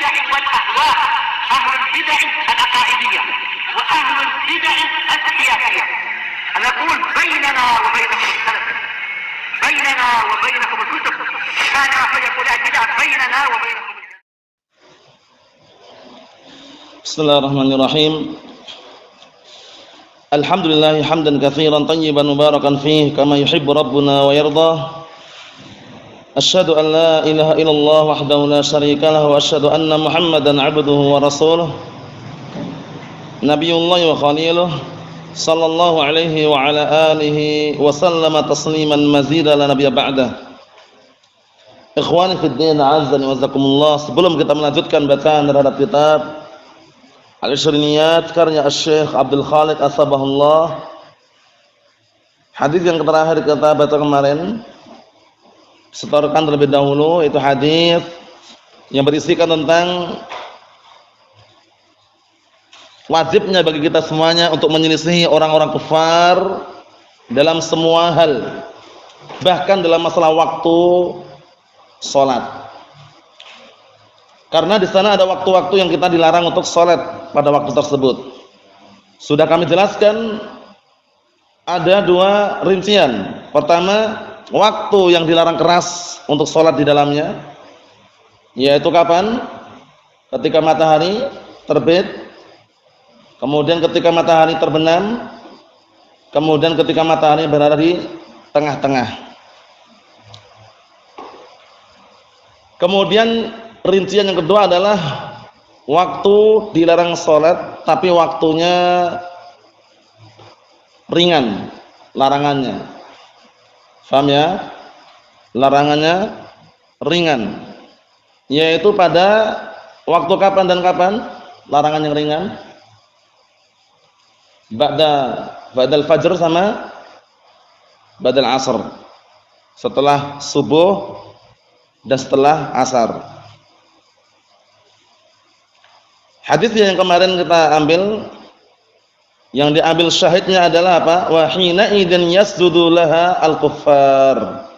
البدع والأهواء، أهل البدع العقائدية وأهل البدع السياسية. نقول بيننا وبينكم السلف، بيننا وبينكم الكتب، كان فيقول البدع بيننا وبينكم. بسم الله الرحمن الرحيم. الحمد لله حمدا كثيرا طيبا مباركا فيه كما يحب ربنا ويرضى. أشهد أن لا إله إلا الله وحده لا شريك له وأشهد أن محمدا عبده ورسوله نبي الله وخليله صلى الله عليه وعلى آله وسلم تسليما مزيدا لا نبي بعده. Ikhwani fi din, a'azzani wa jazakumullah. Sebelum kita melanjutkan bacaan terhadap kitab Al-Ishriyat karya Syekh Abdul Khaliq As-Sabahullah, hadis yang terakhir kita baca kemarin, setorkan terlebih dahulu, itu hadis yang berisikan tentang wajibnya bagi kita semuanya untuk menyelisihi orang-orang kafir dalam semua hal, bahkan dalam masalah waktu salat. Karena di sana ada waktu-waktu yang kita dilarang untuk salat pada waktu tersebut. Sudah kami jelaskan ada dua rincian. Pertama, waktu yang dilarang keras untuk salat di dalamnya, yaitu kapan? Ketika matahari terbit, kemudian ketika matahari terbenam, kemudian ketika matahari berada di tengah-tengah. Kemudian rincian yang kedua adalah waktu dilarang salat tapi waktunya ringan larangannya. Paham ya? Larangannya ringan. Yaitu pada waktu kapan dan kapan? Larangan yang ringan. Ba'dal fajr sama ba'dal asr. Setelah subuh dan setelah asar. Hadis yang kemarin kita ambil, yang diambil syahidnya adalah apa? Wa hina idzin yasjudu laha al-kuffar.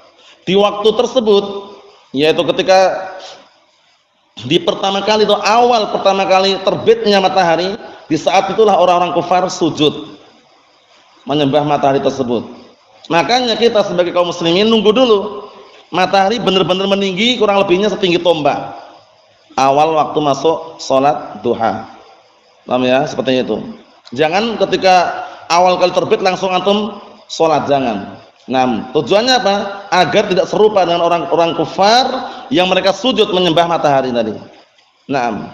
Di waktu tersebut, yaitu ketika di pertama kali atau awal pertama kali terbitnya matahari, di saat itulah orang-orang kafir sujud menyembah matahari tersebut. Makanya kita sebagai kaum muslimin nunggu dulu matahari benar-benar meninggi, kurang lebihnya setinggi tombak. Awal waktu masuk salat duha. Paham ya? Seperti itu. Jangan ketika awal kali terbit langsung antum salat, jangan. Nah, tujuannya apa? Agar tidak serupa dengan orang-orang kafir yang mereka sujud menyembah matahari tadi. Naam.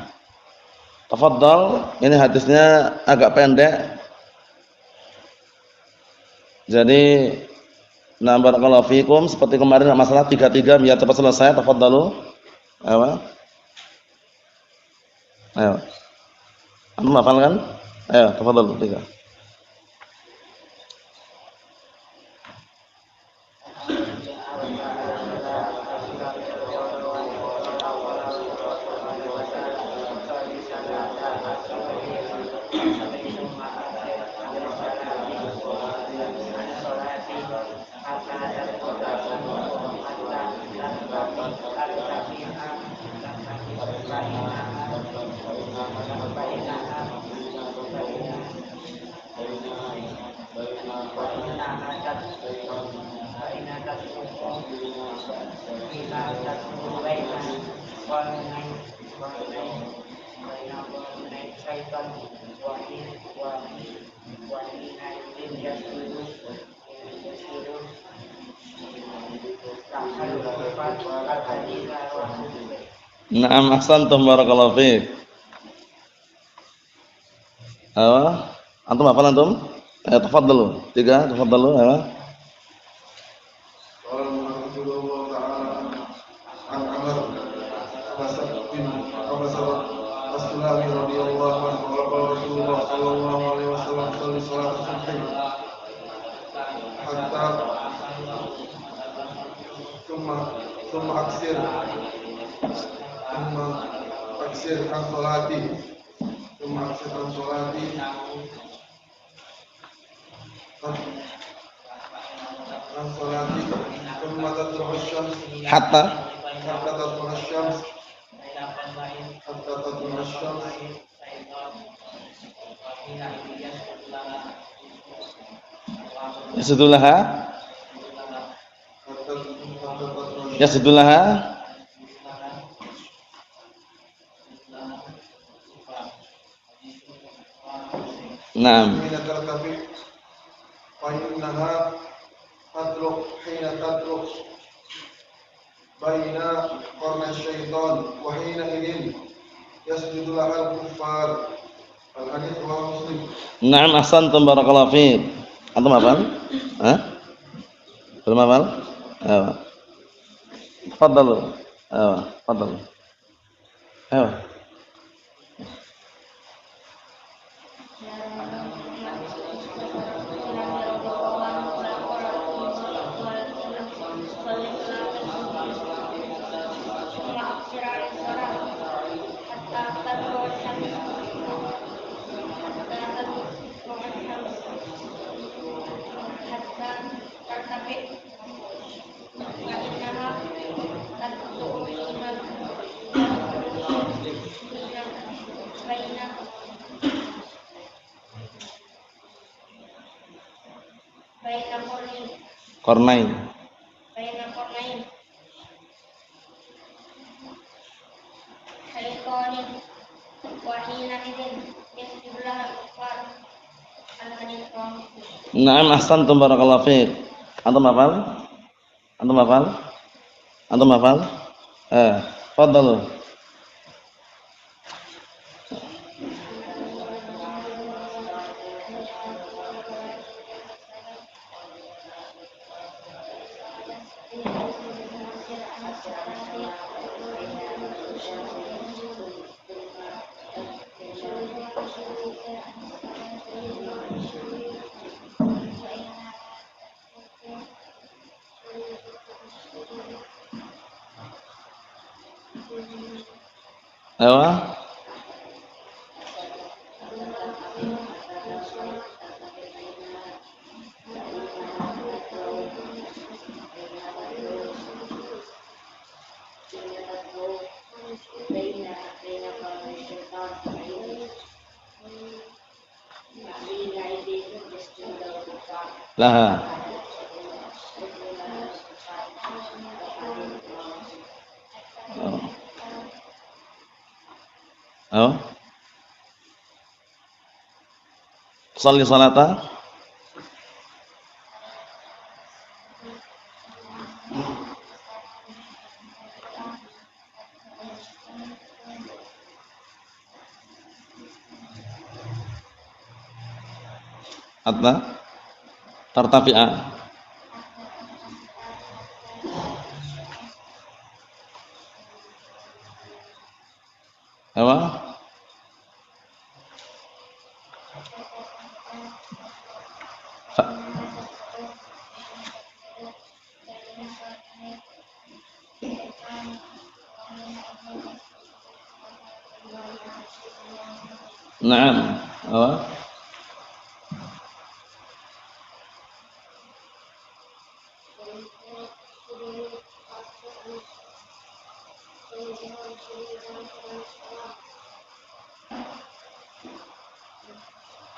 Tafadhal, ini hadisnya agak pendek. Jadi, nah barakallahu fikum, seperti kemarin masalah 33 biar cepat selesai. Tafadhalu. Ayo. Antum hafal kan? Ayo, tafadhal 3. Naam, ahsantum barakallahu fiik. Antum hafal antum? Tafadhalu. 3, tafadhalu. aksir an salati hatta tatlu'u asy-syams hatta Yasjudu laha. Yasjudu laha. Naam. حين ترتفع فإنها تطرق حين تطرق بين قرن الشيطان وحينئذ يسجد لها الكفار. الحديث رواه مسلم. Naam, ahsantum barakallahu fiik. Antum hafal? Hah? Belum hafal? Ayo. Tafadhalu. Ayo, tafadhalu. Ayo. Qarnain. Naam, ahsantum barakallahu fiik. Antum hafal? Antum hafal? Antum hafal? Tafadhalu. Ayo. Laha. Oh. Shalli salata. Hatta tartafi'a. Apa? Naam. Apa?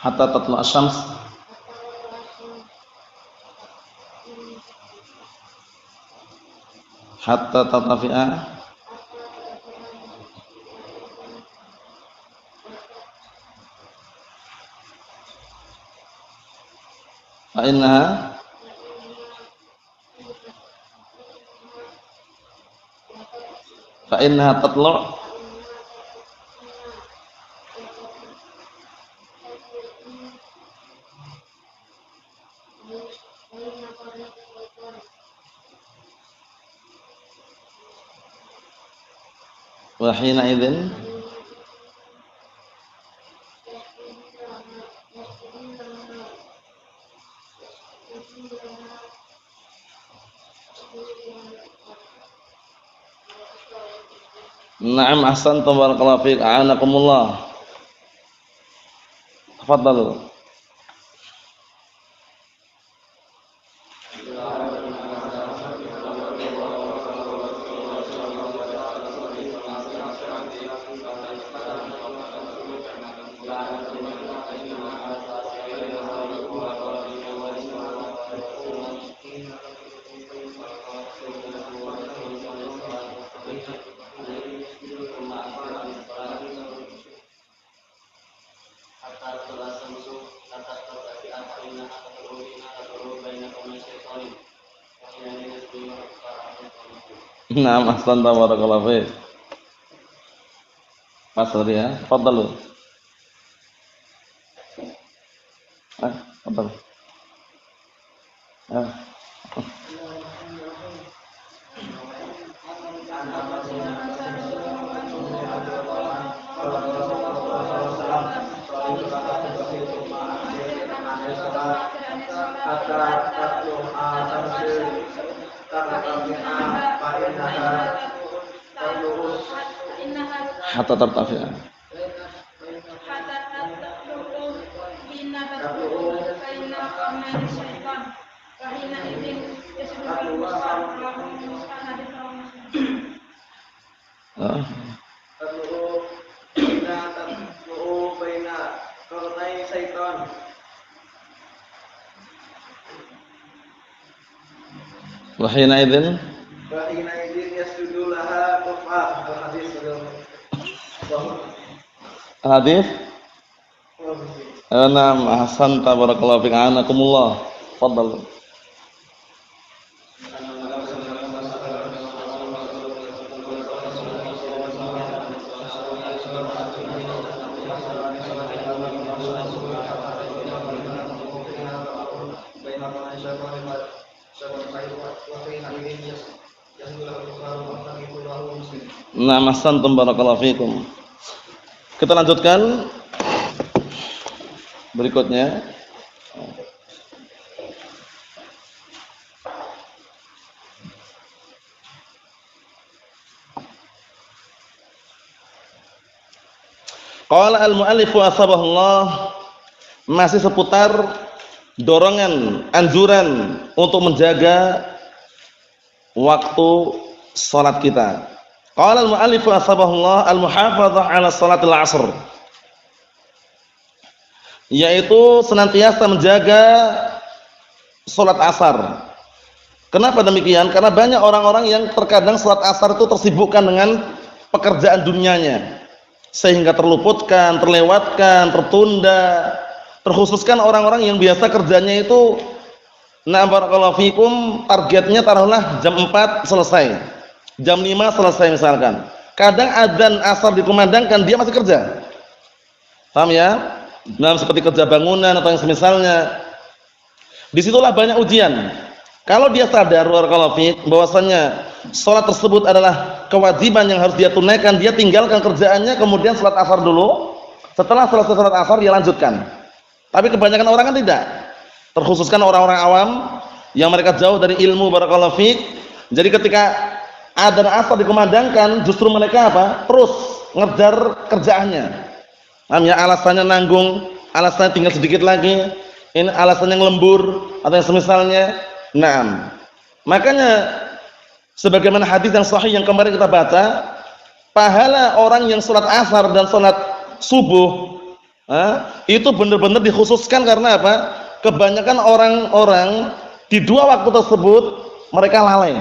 Hatta tatlu asy-syams. Hatta tartafi'a. Fa'innaha tatlu' wa hina idzin Naam, ahsantum barakallahu fiik. A'anakumullah. Tafadhalu. Nah, ahsan barakallahu fiik. Mas Ria, fadhal. Fadhal. Ah. Hatta tartafi'a. Wa hina idzin yasjudu laha qufa al-hadis. Naam, ahsan barakallahu fiik. Anakumullah. Fadhal. Nah, ahsantum barakallahu fikum. Kita lanjutkan berikutnya. Qala al-mu'allif wa asbahullah, masih seputar dorongan, anjuran untuk menjaga waktu salat kita. Qala al-mu'allif wa asbahullah al-muhafadzah 'ala salatil 'asr, yaitu senantiasa menjaga salat asar. Kenapa demikian? Karena banyak orang-orang yang terkadang salat asar itu tersibukkan dengan pekerjaan dunianya, sehingga terluputkan, terlewatkan, tertunda. Terkhususkan orang-orang yang biasa kerjanya itu, nah barakallahu fikum, targetnya taruhlah jam 4 selesai, jam 5 selesai misalkan. Kadang adzan asar dikumandangkan dia masih kerja. Paham ya? Nah, seperti kerja bangunan atau yang semisalnya. Disitulah banyak ujian. Kalau dia sadar barakallahu fiik bahwasanya salat tersebut adalah kewajiban yang harus dia tunaikan, dia tinggalkan kerjaannya kemudian salat asar dulu. Setelah selesai salat asar dia lanjutkan. Tapi kebanyakan orang kan tidak. Terkhususkan orang-orang awam yang mereka jauh dari ilmu barakallahu fiik. Jadi ketika adzan asar dikumandangkan, justru mereka apa? Terus ngejar kerjaannya. Paham ya? Alasannya nanggung, alasannya tinggal sedikit lagi, ini alasannya lembur atau yang semisalnya. Naam. Makanya sebagaimana hadis yang sahih yang kemarin kita baca, pahala orang yang salat asar dan salat subuh itu benar-benar dikhususkan karena apa? Kebanyakan orang-orang di dua waktu tersebut mereka lalai.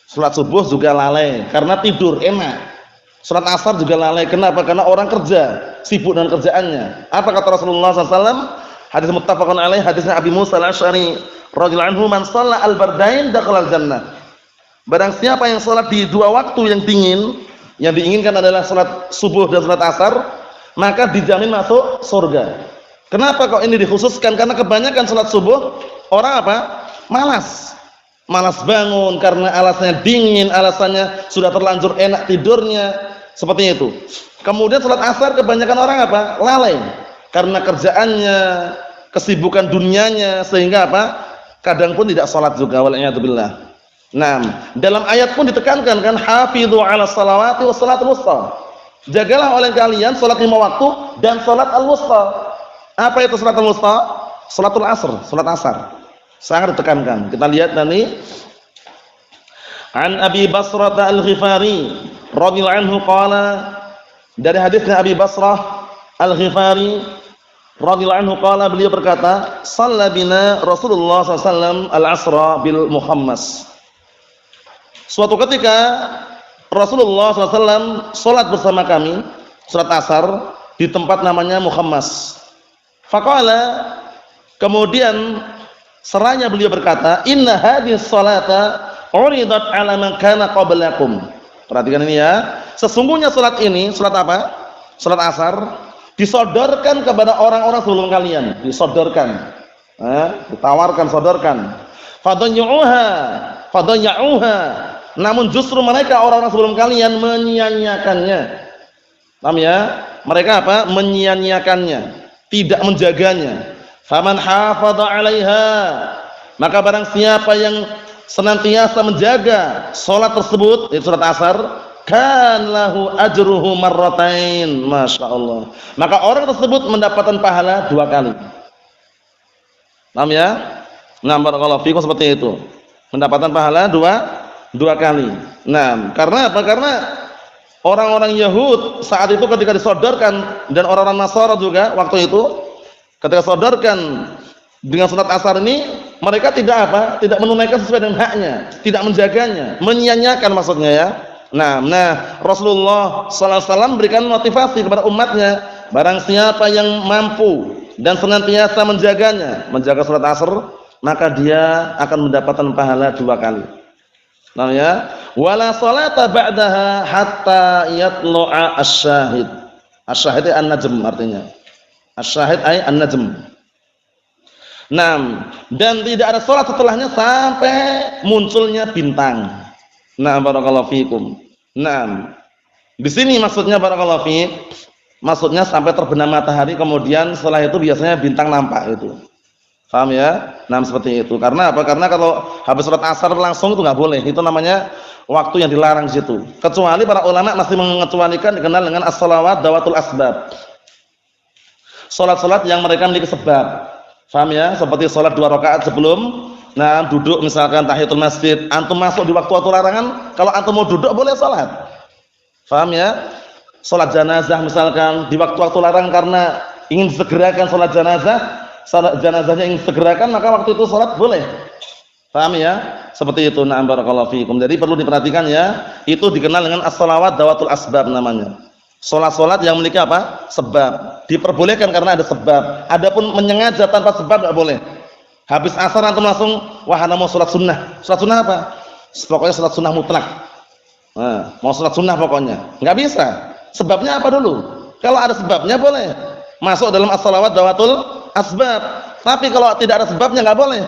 Salat subuh juga lalai karena tidur enak. Salat asar juga lalai. Kenapa? Karena orang kerja, sibuk dengan kerjaannya. Apa kata Rasulullah SAW? Hadis muttafaqun alaih, hadisnya Abi Musa al-Asy'ari radhiyallahu anhu, man shalla al-bardain dakhala al-jannah. Barang siapa yang salat di dua waktu yang dingin, yang diinginkan adalah salat subuh dan salat asar, maka dijamin masuk surga. Kenapa kok ini dikhususkan? Karena kebanyakan salat subuh orang apa? Malas. Malas bangun karena alasannya dingin, alasannya sudah terlanjur enak tidurnya, seperti itu. Kemudian salat asar kebanyakan orang apa? Lalai karena kerjaannya, kesibukan dunianya, sehingga apa? Kadang pun tidak salat juga, wal'iyadzubillah. Nah, dalam ayat pun ditekankan kan, hafidhu 'ala shalawati was salatul wusta. Jagalah oleh kalian salat 5 waktu dan salat al-wusta. Apa itu salat al-wusta? Salatul asr, salat asar. Sangat ditekankan. Kita lihat nanti. An Abi Basrah al-Ghifari radhiyallahu anhu qala, dari hadisnya Abi Basrah al-Ghifari radhiyallahu anhu qala, beliau berkata, shalla bina Rasulullah SAW al-asra bil Muhammas. Suatu ketika Rasulullah SAW salat bersama kami, salat asar di tempat namanya Muhammas. Faqala, kemudian seraya beliau berkata, inna hadhihi sholata uridat 'ala man kana qablakum. Perhatikan ini ya. Sesungguhnya salat ini, salat apa? Salat asar disodorkan kepada orang-orang sebelum kalian, disodorkan. Ditawarkan, sodorkan. Fadanyuha. Namun justru mereka orang-orang sebelum kalian menyia-nyiakannya. Paham ya? Mereka apa? Menyia-nyiakannya, tidak menjaganya. Faman hafadha 'alaiha, maka barang siapa yang senantiasa menjaga salat tersebut, yaitu salat asar, kan lahu ajruhu marratain. Masyaallah. Maka orang tersebut mendapatkan pahala 2 kali. Paham ya? Nah, barakallahu fikum, seperti itu. Mendapatkan pahala 2 kali. Nah, karena apa? Karena orang-orang Yahud saat itu ketika disodorkan, dan orang-orang Nasara juga waktu itu ketika sodorkan dengan salat asar ini, mereka tidak apa? Tidak menunaikan sesuai dengan haknya, tidak menjaganya, menyia-nyiakan maksudnya ya. Nah, Rasulullah sallallahu alaihi wasallam berikan motivasi kepada umatnya, barang siapa yang mampu dan senantiasa menjaganya, menjaga salat asar, maka dia akan mendapatkan pahala 2 kali. Nah ya, wala salata ba'daha hatta yatlu'a asy-syahid. Asy-syahid an-najm artinya. Asy-syahid ay an-najm. Nah, dan tidak ada salat setelahnya sampai munculnya bintang. Nah, barakallahu fikum. Nah, di sini maksudnya barakallahu fiik, maksudnya sampai terbenam matahari, kemudian setelah itu biasanya bintang nampak itu. Paham ya? Nah, seperti itu. Karena apa? Karena kalau habis salat asar langsung itu enggak boleh. Itu namanya waktu yang dilarang di situ. Kecuali para ulama masih mengecualikan dikenal dengan as-shalawat dawatul asbab. Salat-salat yang mereka memiliki sebab. Paham ya? Seperti salat 2 rakaat sebelum duduk misalkan tahiyatul masjid. Antum masuk di waktu-waktu larangan, kalau antum mau duduk boleh salat. Paham ya? Salat jenazah misalkan di waktu-waktu larangan karena ingin segerakan salat jenazah. Salat jenazahnya ingin segerakan, maka waktu itu salat boleh. Paham ya? Seperti itu. Na'am barakallahu fikum. Jadi perlu diperhatikan ya, itu dikenal dengan as-shalawat dawatul asbab namanya. Salat-salat yang memiliki apa? Sebab. Diperbolehkan karena ada sebab. Adapun menyengaja tanpa sebab enggak boleh. Habis asar antum langsung wah ana mau salat sunnah. Salat sunnah apa? Pokoknya salat sunnah mutlak. Nah, mau salat sunnah pokoknya. Enggak bisa. Sebabnya apa dulu? Kalau ada sebabnya boleh. Masuk dalam as-shalawat dawatul asbab. Tapi kalau tidak ada sebabnya enggak boleh.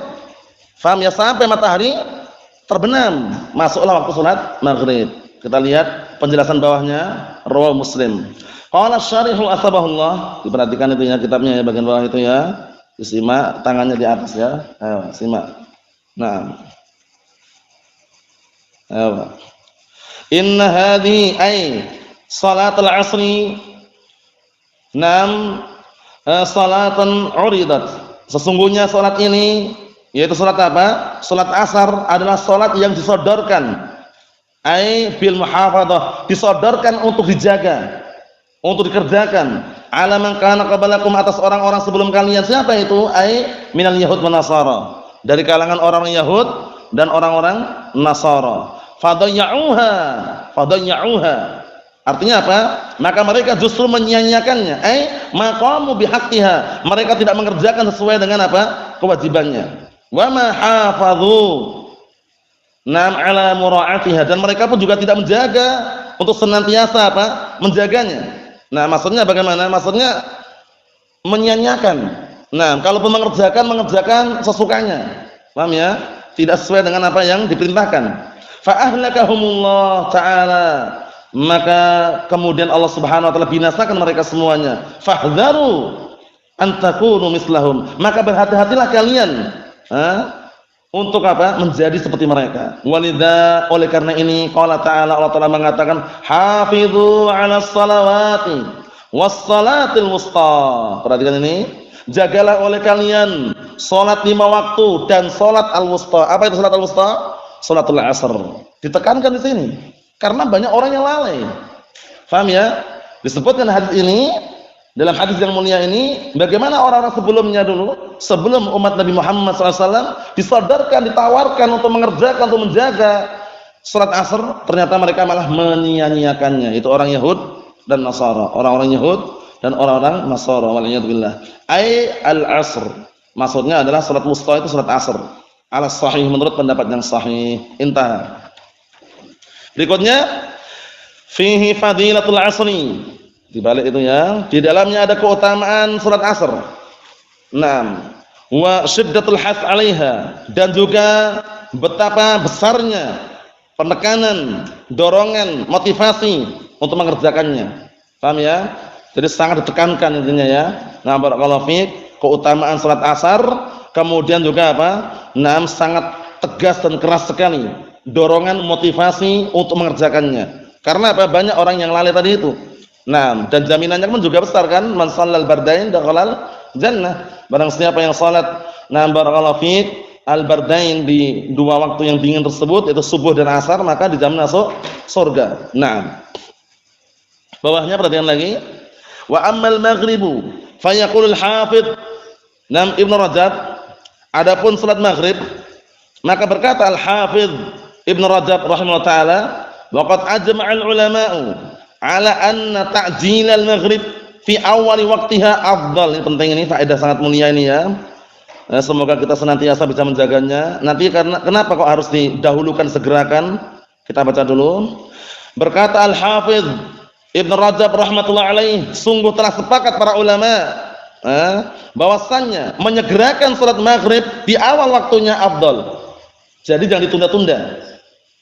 Paham ya? Sampai matahari terbenam, masuklah waktu salat maghrib. Kita lihat penjelasan bawahnya, rawahu Muslim. Qala syarihul asbahullah, diperhatikan itu ya kitabnya ya, bagian bawah itu ya. Disimak, tangannya di atas ya. Ayo, simak. Nah. Ayo. Inna hadhi ay salatul asri salatan uridat. Sesungguhnya salat ini, yaitu salat apa? Salat asar adalah salat yang disodorkan. Ai bil muhafadzah, disodorkan untuk dijaga, untuk dikerjakan. Ala man kana qablakum, atas orang-orang sebelum kalian. Siapa itu? Ai minal yahud wan nasara, dari kalangan orang Yahud dan orang-orang Nasara. Fadanyuha. Artinya apa? Maka mereka justru menyia-nyiakannya. Maqamu bihaqqiha. Mereka tidak mengerjakan sesuai dengan apa? Kewajibannya. Wa ma hafadhu ala mura'atiha, dan mereka pun juga tidak menjaga untuk senantiasa apa? Menjaganya. Nah, maksudnya bagaimana? Maksudnya menyia-nyiakan. Nah, kalaupun mengerjakan sesukanya. Paham ya? Tidak sesuai dengan apa yang diperintahkan. Fa ahlakahumullah ta'ala, maka kemudian Allah Subhanahu wa taala binasakan mereka semuanya. Fahdharu an takunu mislahum, maka berhati-hatilah kalian untuk apa? Menjadi seperti mereka. Walidza, oleh karena ini qala ta'ala, Allah Taala mengatakan hafizu 'alas salawati was salatil wusta. Perhatikan ini, jagalah oleh kalian salat 5 waktu dan salat al-wusta. Apa itu salat al-wusta? Salatul asr. Ditekankan di sini karena banyak orang yang lalai. Paham ya? Disebutkan hadis ini, dalam hadis yang mulia ini, bagaimana orang-orang sebelumnya dulu, sebelum umat Nabi Muhammad SAW disadarkan, ditawarkan untuk mengerjakan, untuk menjaga salat asar, ternyata mereka malah menyia-nyiakannya. Itu orang Yahud dan Nasara, orang-orang Yahud dan orang-orang Nasara. Waliyadzubillah. Ai al-asr, maksudnya adalah salat wusta, itu salat asar. ala sahih, menurut pendapat yang sahih. Intah. Berikutnya fihi fadilatul asri. Di balik itu ya, di dalamnya ada keutamaan salat asar. Naam. Wa syiddatul hath 'alaiha, dan juga betapa besarnya penekanan, dorongan, motivasi untuk mengerjakannya. Paham ya? Jadi sangat ditekankan intinya ya. Nah, barakallahu fiik, keutamaan salat asar, kemudian juga apa? Naam, sangat tegas dan keras sekali dorongan motivasi untuk mengerjakannya. Karena apa? Banyak orang yang lalai tadi itu. Nah, dan jaminannya pun juga besar kan? Man shallal bardain dakhalal jannah. Barang siapa yang salat barakallahu fiik al-bardain di dua waktu yang dingin tersebut, itu subuh dan asar, maka dijamin masuk surga. Nah, bawahnya perhatikan lagi. Wa ammal maghribu fayaqulul hafidz Ibnu Rajab, adapun salat maghrib, maka berkata al-hafidz Ibnu Rajab rahimahullah taala, waqad ajma'al ulama'u ala anna ta'jilal maghrib fi awwali waqtiha afdal. Ini penting, ini faedah sangat mulia ini ya. Semoga kita senantiasa bisa menjaganya. Nanti kenapa kok harus didahulukan segerakan? Kita baca dulu. Berkata al-hafidz Ibnu Rajab rahmatullah alaih, sungguh telah sepakat para ulama bahwasannya menyegerakan salat maghrib di awal waktunya afdal. Jadi jangan ditunda-tunda.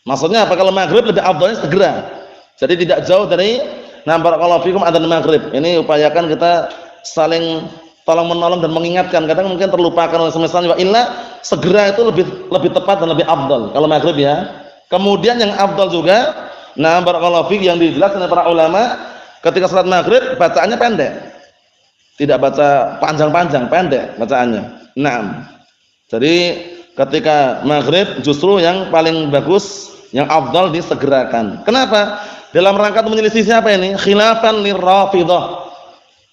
Maksudnya apa? Kalau maghrib lebih afdalnya segera. Jadi tidak jauh dari barakallahu fikum adzan maghrib. Ini upayakan kita saling tolong menolong dan mengingatkan. Kadang mungkin terlupakan oleh semisalnya. Wa illa segera itu lebih tepat dan lebih afdal kalau maghrib ya. Kemudian yang afdal juga, barakallahu fikum, yang dijelaskan oleh para ulama, ketika salat maghrib bacaannya pendek. Tidak baca panjang-panjang, pendek bacaannya. Naam. Jadi ketika maghrib justru yang paling bagus, yang afdal disegerakan. Kenapa? Dalam rangka untuk menyelisih siapa ini? Khilafan lirrafidhah.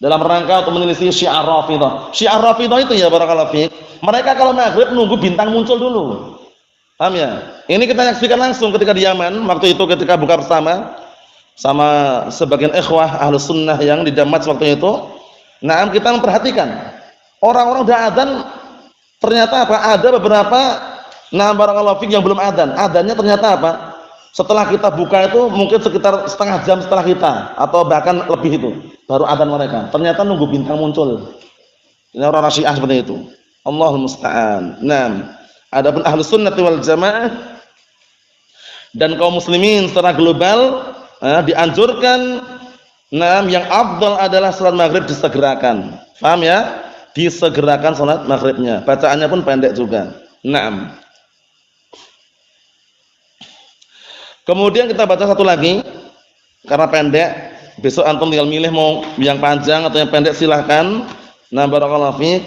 Dalam rangka untuk menyelisih Syiah Rafidhah. Syiah Rafidhah itu ya barakallahu fiik, mereka kalau maghrib nunggu bintang muncul dulu. Paham ya? Ini kita saksikan langsung ketika di Yaman, waktu itu ketika buka bersama sama sebagian ikhwah Ahlus Sunnah yang di Damas waktu itu. Nah, kita memperhatikan orang-orang udah adzan, ternyata apa? Ada beberapa barakallahu fiik yang belum adzan. Adzannya ternyata apa? Setelah kita buka itu mungkin sekitar setengah jam setelah kita, atau bahkan lebih itu, baru adzan mereka. Ternyata nunggu bintang muncul. Ini orang Syiah seperti itu. Allahul musta'an. Nah, adapun Ahlus Sunnah wal Jamaah dan kaum muslimin secara global dianjurkan yang afdal adalah salat maghrib disegerakan. Paham ya? Disegerakan salat maghribnya. Bacaannya pun pendek juga. Naam. Kemudian kita baca satu lagi karena pendek. Besok antum tinggal milih mau yang panjang atau yang pendek, silahkan. Nah, barakallahu fiik.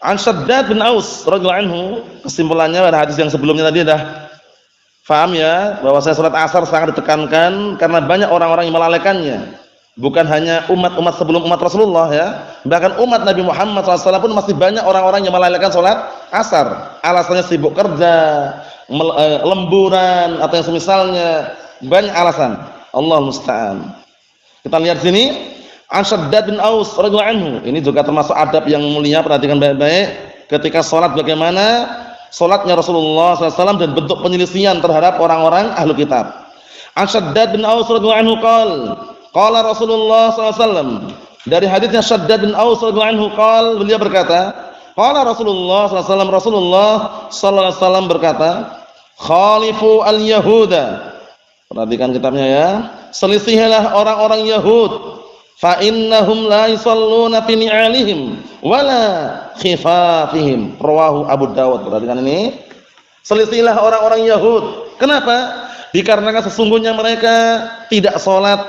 An Shaddad bin Aus radhiyallahu anhu, kesimpulannya pada hadis yang sebelumnya tadi dah paham ya, bahwa salat asar sangat ditekankan karena banyak orang-orang yang melalaikannya. Bukan hanya umat-umat sebelum umat Rasulullah ya, bahkan umat Nabi Muhammad SAW pun masih banyak orang-orang yang melalaikan salat asar. Alasannya sibuk kerja, lemburan atau yang semisalnya, banyak alasan. Allah musta'an. Kita lihat sini, An Shaddad bin Aus radhiyallahu anhu. Ini juga termasuk adab yang mulia, perhatikan baik-baik ketika salat, bagaimana salatnya Rasulullah SAW dan bentuk penyelisihan terhadap orang-orang ahlu kitab. An Shaddad bin Aus radhiyallahu anhu qala Rasulullah SAW, dari hadisnya Shaddad bin Aus radhiyallahu anhu beliau berkata, qala Rasulullah SAW, Rasulullah sallallahu alaihi wasallam berkata, khalifu al-yahuda. Perhatikan kitabnya ya. Selisihilah orang-orang Yahud. Fa innahum la yusalluna fi ni'alihim wala khifafihim. Rawahu Abu Dawud. Perhatikan ini. Selisihilah orang-orang Yahud. Kenapa? Dikarenakan sesungguhnya mereka tidak salat,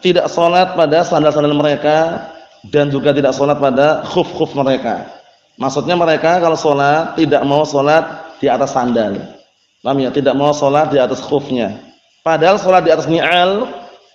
tidak salat pada sandal-sandal mereka dan juga tidak salat pada khuf-khuf mereka. Maksudnya mereka kalau salat tidak mau salat di atas sandal. Paham ya? Tidak mau salat di atas khufnya. Padahal salat di atas ni'al,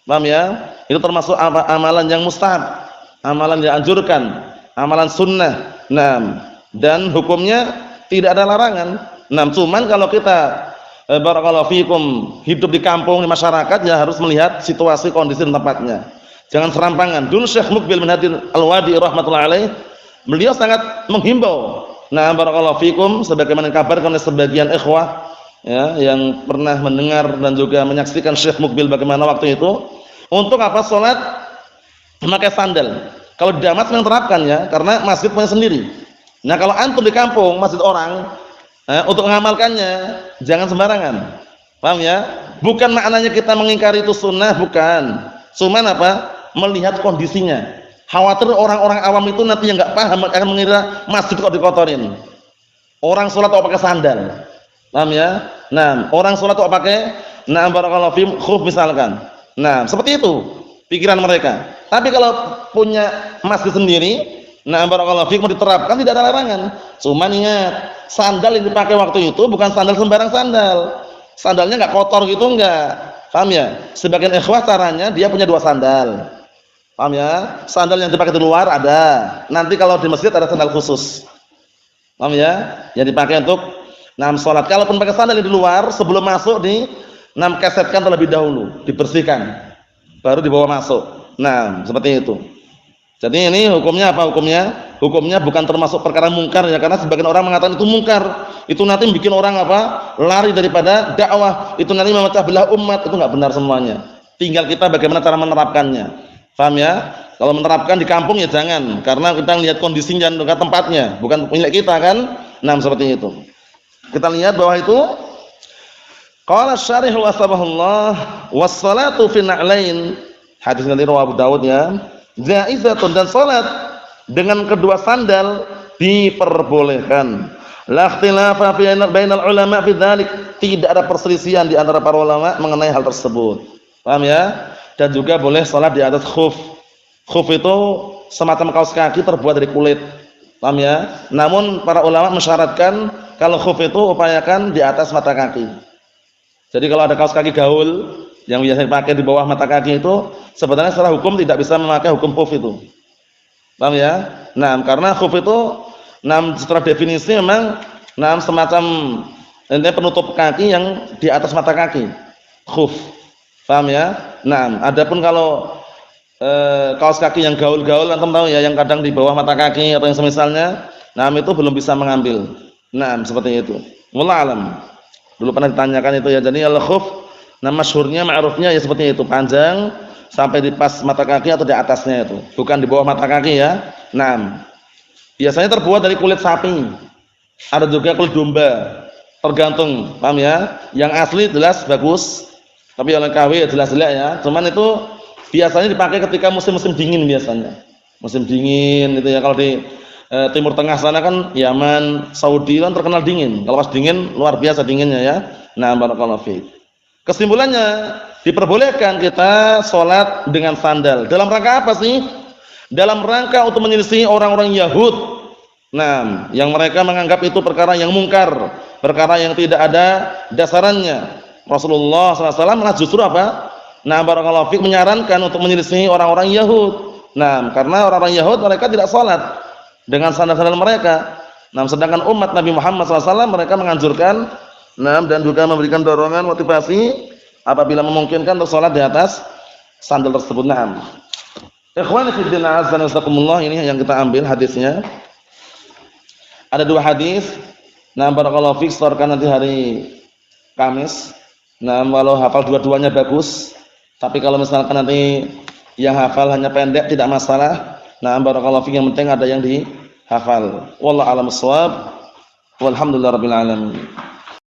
paham ya? Itu termasuk amalan yang mustahab, amalan yang dianjurkan, amalan sunnah. Nah, dan hukumnya tidak ada larangan. Nah, cuman kalau kita barakallahu fikum hidup di kampung, di masyarakat, ya harus melihat situasi, kondisi dan tempatnya. Jangan serampangan. Dulu Syekh Muqbil bin Hadi Al-Wadi rahmatullahi alaih, beliau sangat menghimbau Nah, barakallahu fikum, sebagaimana dikabarkan oleh sebagian ikhwah ya yang pernah mendengar dan juga menyaksikan Syekh Mukbil bagaimana waktu itu, untuk apa salat memakai sandal. Kalau di Damas memang terapkan ya, karena masjid punya sendiri. Nah, kalau antum di kampung, masjid orang, untuk mengamalkannya jangan sembarangan. Paham ya? Bukan maknanya kita mengingkari itu sunnah, bukan. Cuman apa? Melihat kondisinya. Khawatir orang-orang awam itu nanti yang enggak paham akan mengira masjid kok dikotorin. Orang sholat kok pakai sandal. Paham ya? Nah, orang sholat kok pakai barakallahu fiikum khuf misalkan. Nah, seperti itu pikiran mereka. Tapi kalau punya masjid sendiri, barakallahu fiikum diterapkan tidak ada larangan. Cuman ingat, sandal yang dipakai waktu itu bukan sandal sembarang sandal. Sandalnya enggak kotor gitu enggak. Paham ya? Sebagian ikhwah caranya dia punya 2 sandal. Paham ya? Sandal yang dipakai di luar ada. Nanti kalau di masjid ada sandal khusus. Paham ya? Yang dipakai untuk salat. Kalaupun pakai sandal di luar, sebelum masuk kesetkan terlebih dahulu, dibersihkan. Baru dibawa masuk. Nah, seperti itu. Jadi ini hukumnya apa hukumnya? Hukumnya bukan termasuk perkara mungkar ya, karena sebagian orang mengatakan itu mungkar. Itu nanti bikin orang apa? Lari daripada dakwah. Itu nanti memecah belah umat. Itu enggak benar semuanya. Tinggal kita bagaimana cara menerapkannya. Paham ya? Kalau menerapkan di kampung ya jangan, karena kita lihat kondisinya dan tempatnya, bukan milik kita kan. Nah, seperti itu. Kita lihat bahwa itu qala syarih wa sabahullah was-salatu fi na'lain. Hadis dari Abu Dawud ya. Jaizatun, dan salat dengan kedua sandal diperbolehkan. La ikhtilafa bainal ulama fi dzalik. Tidak ada perselisihan di antara para ulama mengenai hal tersebut. Paham ya? Dan juga boleh salat di atas khuf. Khuf itu semacam kaos kaki terbuat dari kulit. Paham ya? Namun para ulama mensyaratkan kalau khuf itu upayakan di atas mata kaki. Jadi kalau ada kaos kaki gaul yang biasa dipakai di bawah mata kaki itu sebenarnya secara hukum tidak bisa memakai hukum khuf itu. Paham ya? Nah, karena khuf itu secara definisi memang semacam penutup kaki yang di atas mata kaki. Khuf. Paham ya? Nah, adapun kalau kaos kaki yang gaul-gaul antum tahu ya, yang kadang di bawah mata kaki atau yang semisalnya, itu belum bisa mengambil. Nah, seperti itu. Wallahu alam. Dulu pernah ditanyakan itu ya. Jadi al-khuf masyhurnya ma'rufnya ya seperti itu, panjang sampai di pas mata kaki atau di atasnya itu, bukan di bawah mata kaki ya. Nah, biasanya terbuat dari kulit sapi. Ada juga kulit domba. Tergantung, paham ya? Yang asli jelas bagus. Tapi yang KW ya jelas jelek ya. Cuman itu biasanya dipakai ketika musim-musim dingin biasanya. Musim dingin itu ya, kalau di Timur Tengah sana kan Yaman, Saudi kan terkenal dingin. Kalau pas dingin luar biasa dinginnya ya. Nah, barakallahu fiik. Kesimpulannya diperbolehkan kita sholat dengan sandal. Dalam rangka apa sih? Dalam rangka untuk menyelisih orang-orang Yahud. Nah, yang mereka menganggap itu perkara yang mungkar, perkara yang tidak ada dasarannya. Rasulullah SAW malah justru apa? Barakallahu fiik, menyarankan untuk menyelisih orang-orang Yahud. Nah, karena orang-orang Yahud mereka tidak sholat dengan sandal-sandal mereka. Nah, sedangkan umat Nabi Muhammad SAW mereka menganjurkan, dan juga memberikan dorongan motivasi apabila memungkinkan untuk sholat di atas sandal tersebut. Nah, ikhwani fi din azza wa jalla, ini yang kita ambil hadisnya. Ada 2 hadis. Barakallahu fiik, setorkan nanti hari Kamis. Walau hafal dua-duanya bagus, tapi kalau misalkan nanti yang hafal hanya pendek tidak masalah. Barakallahu fiik, yang penting ada yang dihafal. Wallahu a'lam bissawab. Walhamdulillahirabbil alamin.